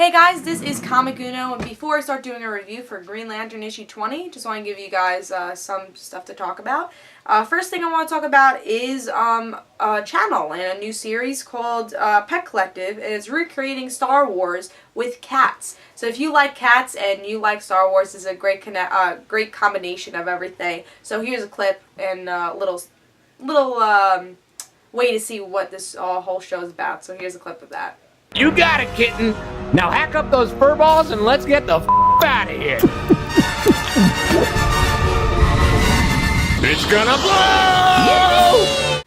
Hey guys, this is Comic Uno, and before I start doing a review for Green Lantern issue 20, just want to give you guys some stuff to talk about. First thing I want to talk about is a channel and a new series called Pet Collective, and it's recreating Star Wars with cats. So if you like cats and you like Star Wars, this is a great combination of everything. So here's a clip and a little way to see what this whole show is about. So here's a clip of that. You got it, kitten. Now hack up those fur balls and let's get the out of here. It's gonna blow!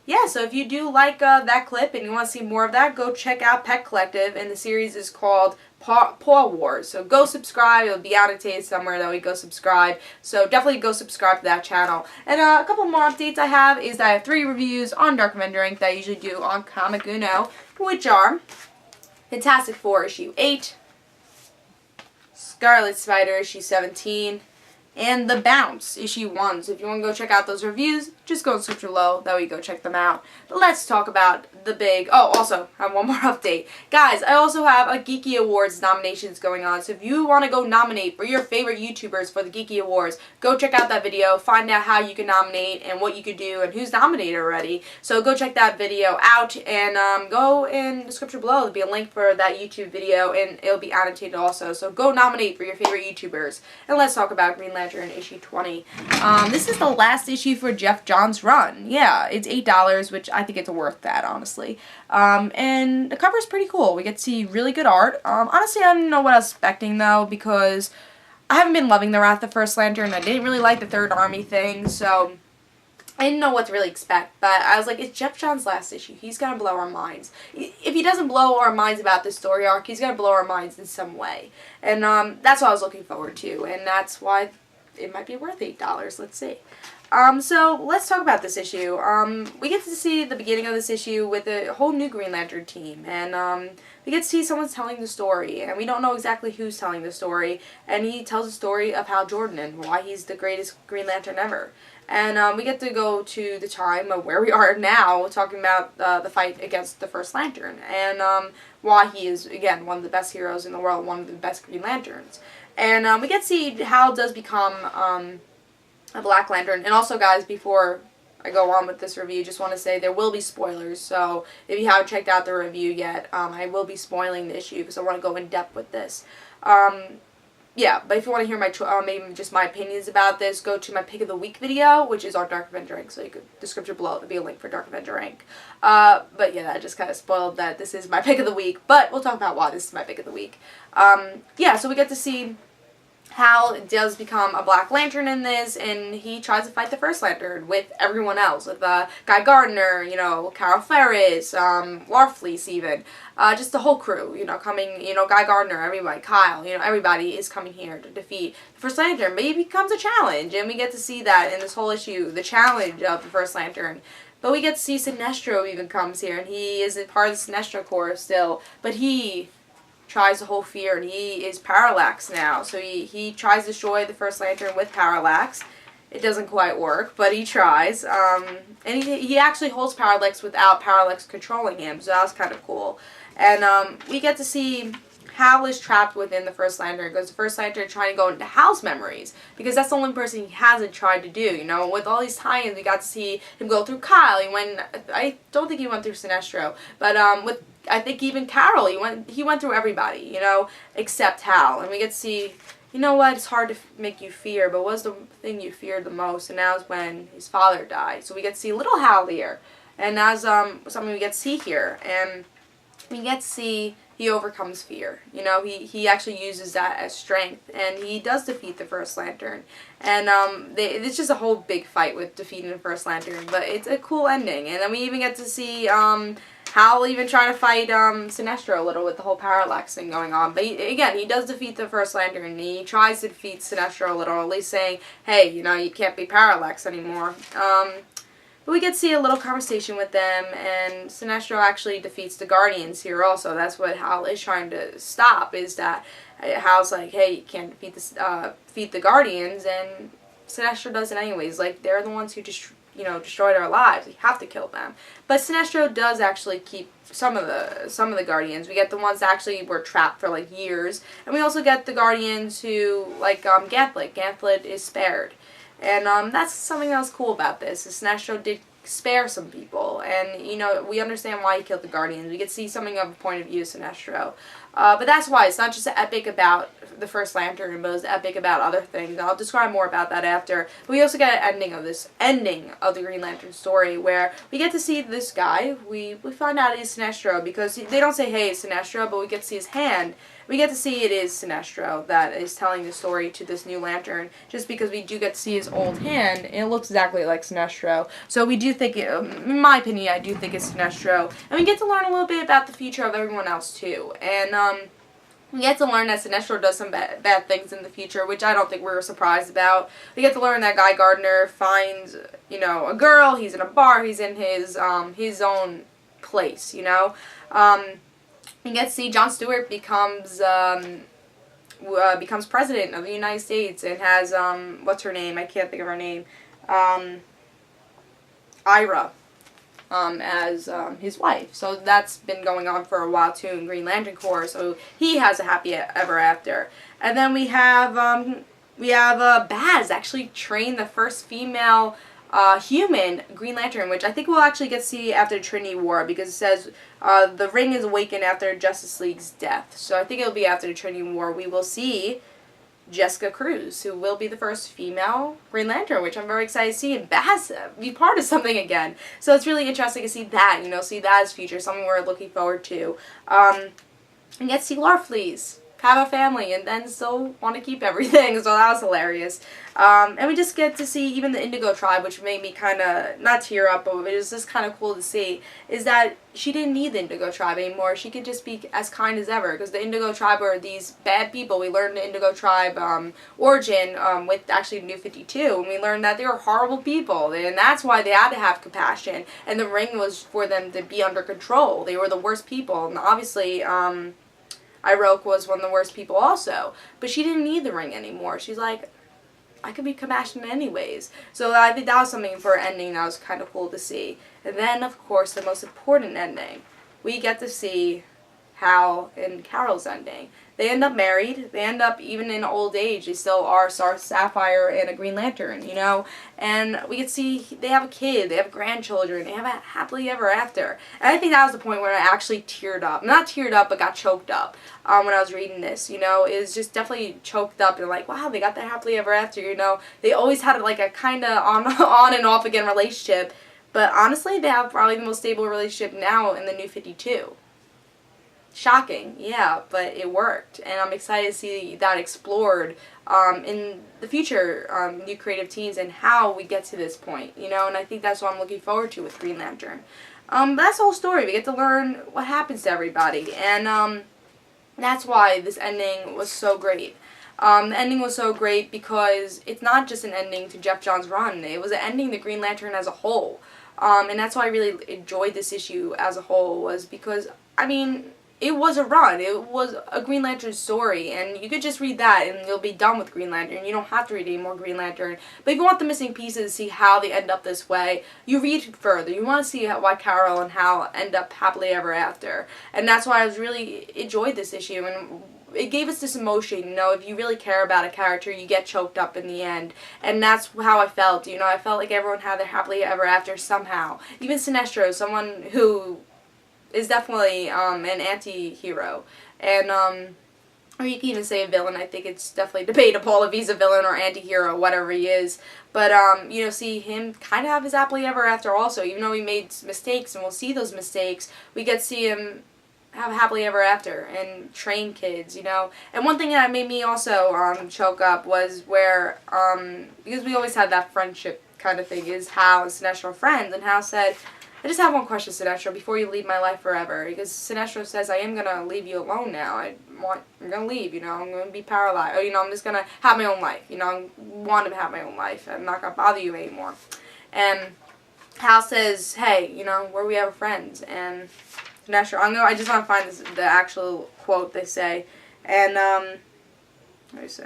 Yeah, so if you do like that clip and you want to see more of that, go check out Pet Collective, and the series is called Paw Wars. So go subscribe. It'll be annotated somewhere that we go subscribe. So definitely go subscribe to that channel. And a couple more updates I have is that I have 3 reviews on DarkAvengerINC that I usually do on Comic Uno, which are Fantastic Four issue 8, Scarlet Spider issue 17, and The Bounce issue 1. So if you want to go check out those reviews, just go and search below. That way you go check them out. But let's talk about the big... Oh, also, I have one more update. Guys, I also have a Geeky Awards nominations going on. So if you want to go nominate for your favorite YouTubers for the Geeky Awards, go check out that video. Find out how you can nominate and what you could do and who's nominated already. So go check that video out, and go in the description below. There'll be a link for that YouTube video, and it'll be annotated also. So go nominate for your favorite YouTubers. And let's talk about Green Lantern issue 20. This is the last issue for Jeff Johns' run. Yeah, it's $8, which I think it's worth that, honestly. And the cover's pretty cool. We get to see really good art. Honestly, I don't know what I was expecting, though, because I haven't been loving the Wrath of the First Lantern. I didn't really like the Third Army thing, so I didn't know what to really expect. But I was like, it's Jeff Johns' last issue. He's gonna blow our minds. If he doesn't blow our minds about this story arc, he's gonna blow our minds in some way. And that's what I was looking forward to, and that's why it might be worth $8. Let's see. So let's talk about this issue. We get to see the beginning of this issue with a whole new Green Lantern team, and we get to see someone's telling the story, and we don't know exactly who's telling the story, and he tells the story of Hal Jordan and why he's the greatest Green Lantern ever. And we get to go to the time of where we are now, talking about the fight against the First Lantern, and why he is, again, one of the best heroes in the world, one of the best Green Lanterns. And we get to see Hal does become a Black Lantern. And also, guys, before I go on with this review, just want to say there will be spoilers. So if you haven't checked out the review yet, I will be spoiling the issue because I want to go in depth with this. Yeah, but if you want to hear my maybe just my opinions about this, go to my Pick of the Week video, which is on DarkAvengerINC. So you could description below, there'll be a link for DarkAvengerINC. But yeah, that just kind of spoiled that this is my Pick of the Week. But we'll talk about why this is my Pick of the Week. Yeah, so we get to see Hal does become a Black Lantern in this, and he tries to fight the First Lantern with everyone else, with Guy Gardner, you know, Carol Ferris, Warfleece even, just the whole crew, you know, coming, you know, Guy Gardner, everybody, Kyle, you know, everybody is coming here to defeat the First Lantern. But it becomes a challenge, and we get to see that in this whole issue, the challenge of the First Lantern. But we get to see Sinestro even comes here, and he isn't part of the Sinestro Corps still, but he tries to hold fear, and he is Parallax now. So he tries to destroy the First Lantern with Parallax. It doesn't quite work, but he tries. And he actually holds Parallax without Parallax controlling him, so that was kind of cool. And we get to see Hal is trapped within the First Lantern because the First Lantern is trying to go into Hal's memories, because that's the only person he hasn't tried to do. You know, with all these tie-ins, we got to see him go through Kyle. I don't think he went through Sinestro, but with I think even Carol, he went through everybody, you know, except Hal. And we get to see, you know what, it's hard to make you fear, but what's the thing you feared the most? And that was when his father died. So we get to see little Hal here, and that's something we get to see here. And we get to see he overcomes fear. You know, he actually uses that as strength, and he does defeat the First Lantern. And it's just a whole big fight with defeating the First Lantern, but it's a cool ending. And then we even get to see Hal even trying to fight Sinestro a little with the whole Parallax thing going on. But again, he does defeat the First Lantern, and he tries to defeat Sinestro a little, at least saying, hey, you know, you can't be Parallax anymore. But we get to see a little conversation with them, and Sinestro actually defeats the Guardians here also. That's what Hal is trying to stop, is that Hal's like, hey, you can't defeat the Guardians, and Sinestro does it anyways. Like, they're the ones who just destroy their lives. We have to kill them. But Sinestro does actually keep some of the Guardians. We get the ones that actually were trapped for like years, and we also get the Guardians who, like Gantlet. Gantlet is spared, and that's something that was cool about this. Sinestro did spare some people, and we understand why he killed the Guardians. We get to see something of a point of view of Sinestro. But that's why it's not just epic about the first Lantern, but it's epic about other things. I'll describe more about that after. But we also get an ending of the Green Lantern story, where we get to see this guy. We find out he's Sinestro, because they don't say, hey, it's Sinestro, but we get to see his hand. We get to see it is Sinestro that is telling the story to this new Lantern, just because we do get to see his old hand, and it looks exactly like Sinestro. So we do think, in my opinion, I do think it's Sinestro. And we get to learn a little bit about the future of everyone else, too. And we get to learn that Sinestro does some bad things in the future, which I don't think we're surprised about. We get to learn that Guy Gardner finds, a girl, he's in a bar, he's in his own place, We get to see Jon Stewart becomes president of the United States, and has, what's her name? I can't think of her name. Ira. As his wife. So that's been going on for a while too in Green Lantern Corps. So he has a happy ever after. And then we have Baz actually train the first female human Green Lantern, which I think we'll actually get to see after the Trinity War, because it says the ring is awakened after Justice League's death. So I think it'll be after the Trinity War. We will see Jessica Cruz, who will be the first female Green Lantern, which I'm very excited to see, and Baz be part of something again. So it's really interesting to see that, see that as future, something we're looking forward to. And get to see Larfleeze have a family, and then still want to keep everything, so that was hilarious. And we just get to see even the Indigo Tribe, which made me kind of, not tear up, but it was just kind of cool to see, is that she didn't need the Indigo Tribe anymore. She could just be as kind as ever, because the Indigo Tribe are these bad people. We learned the Indigo Tribe origin with actually New 52, and we learned that they were horrible people, and that's why they had to have compassion, and the ring was for them to be under control. They were the worst people, and obviously, Iroque was one of the worst people also, but she didn't need the ring anymore. She's like, I could be compassionate anyways. So I think that was something for an ending that was kind of cool to see. And then, of course, the most important ending. We get to see Hal and Carol's ending. They end up married. They end up, even in old age, they still are Star Sapphire and a Green Lantern, And we get to see they have a kid, they have grandchildren, they have a happily ever after. And I think that was the point where I actually teared up. Not teared up, but got choked up when I was reading this, It was just definitely choked up and like, wow, they got that happily ever after, They always had like a kind of on and off again relationship. But honestly, they have probably the most stable relationship now in the New 52. Shocking, yeah, but it worked, and I'm excited to see that explored in the future new creative teams and how we get to this point, and I think that's what I'm looking forward to with Green Lantern. But that's the whole story. We get to learn what happens to everybody, and that's why this ending was so great. The ending was so great because it's not just an ending to Jeff Johns' run, it was an ending to Green Lantern as a whole, and that's why I really enjoyed this issue as a whole, was because, it was a run. It was a Green Lantern story, and you could just read that and you'll be done with Green Lantern. You don't have to read any more Green Lantern. But if you want the missing pieces to see how they end up this way, you read further. You want to see why Carol and Hal end up happily ever after. And that's why I was really enjoyed this issue, and it gave us this emotion, if you really care about a character, you get choked up in the end. And that's how I felt, I felt like everyone had their happily ever after somehow. Even Sinestro, someone who is definitely an anti-hero, and or you can even say a villain. I think it's definitely debatable if he's a villain or anti-hero, whatever he is. But see him kind of have his happily ever after also, even though he made mistakes, and we'll see those mistakes. We get to see him have a happily ever after and train kids, And one thing that made me also choke up was where because we always had that friendship kind of thing, is Hal and Sinestro friends, and Hal said, I just have one question, Sinestro, before you leave my life forever. Because Sinestro says, I am going to leave you alone now. I'm going to leave, I'm going to be paralyzed. Or, I'm just going to have my own life. I want to have my own life. I'm not going to bother you anymore. And Hal says, hey, we're we ever friends? And Sinestro, I just want to find the actual quote they say. And, let me see.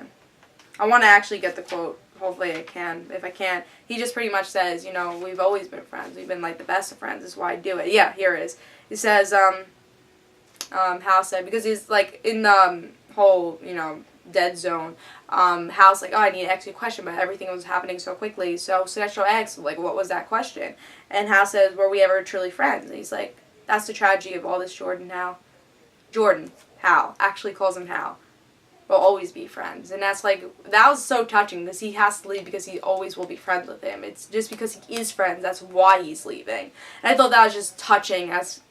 I want to actually get the quote hopefully I can. If I can't, he just pretty much says, you know, we've always been friends. We've been like the best of friends. This is why I do it. Yeah, here it is. He says, Hal said, because he's like in the whole, you know, dead zone. Hal's like, oh, I need to ask you a question, but everything was happening so quickly. So Sinestro asks, like, what was that question? And Hal says, were we ever truly friends? And he's like, that's the tragedy of all this, Jordan, Hal. Jordan, Hal, actually calls him Hal. We'll always be friends. And that's like, that was so touching, because he has to leave because he always will be friends with him. It's just because he is friends, that's why he's leaving. And I thought that was just touching as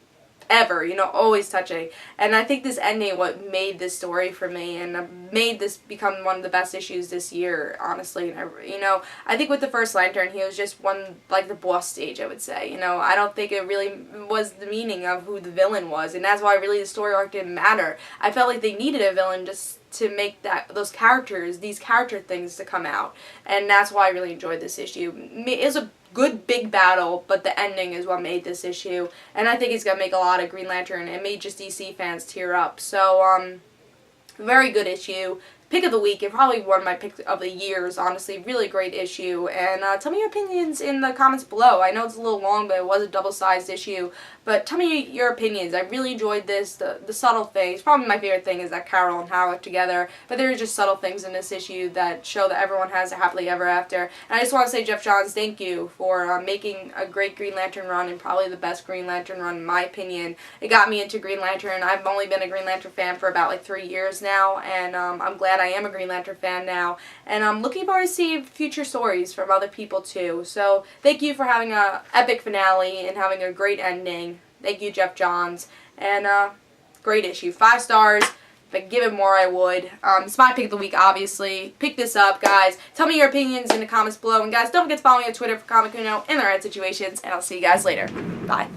ever, you know, always touching. And I think this ending what made this story for me and made this become one of the best issues this year, honestly. And you know, I think with the first Lantern, he was just one, like the boss stage, I would say. You know, I don't think it really was the meaning of who the villain was, and that's why really the story arc didn't matter. I felt like they needed a villain just to make these character things to come out, and that's why I really enjoyed this issue. It was a good big battle, but the ending is what made this issue, and I think it's gonna make a lot of Green Lantern and made just DC fans tear up. So very good issue. Pick of the week, and probably one of my picks of the years, honestly. Really great issue. And tell me your opinions in the comments below. I know it's a little long, but it was a double-sized issue. But tell me your opinions. I really enjoyed this. The subtle things. Probably my favorite thing is that Carol and Hal are together. But there are just subtle things in this issue that show that everyone has a happily ever after. And I just want to say, Jeff Johns, thank you for making a great Green Lantern run, and probably the best Green Lantern run in my opinion. It got me into Green Lantern. I've only been a Green Lantern fan for about like 3 years now, and I'm glad I am a Green Lantern fan now, and I'm looking forward to seeing future stories from other people too. So thank you for having a epic finale and having a great ending. Thank you, Jeff Johns, and great issue. 5 stars. If I could give it more, I would. It's my pick of the week, obviously. Pick this up, guys. Tell me your opinions in the comments below, and guys, don't forget to follow me on Twitter for Comic Uno and the right situations, and I'll see you guys later. Bye.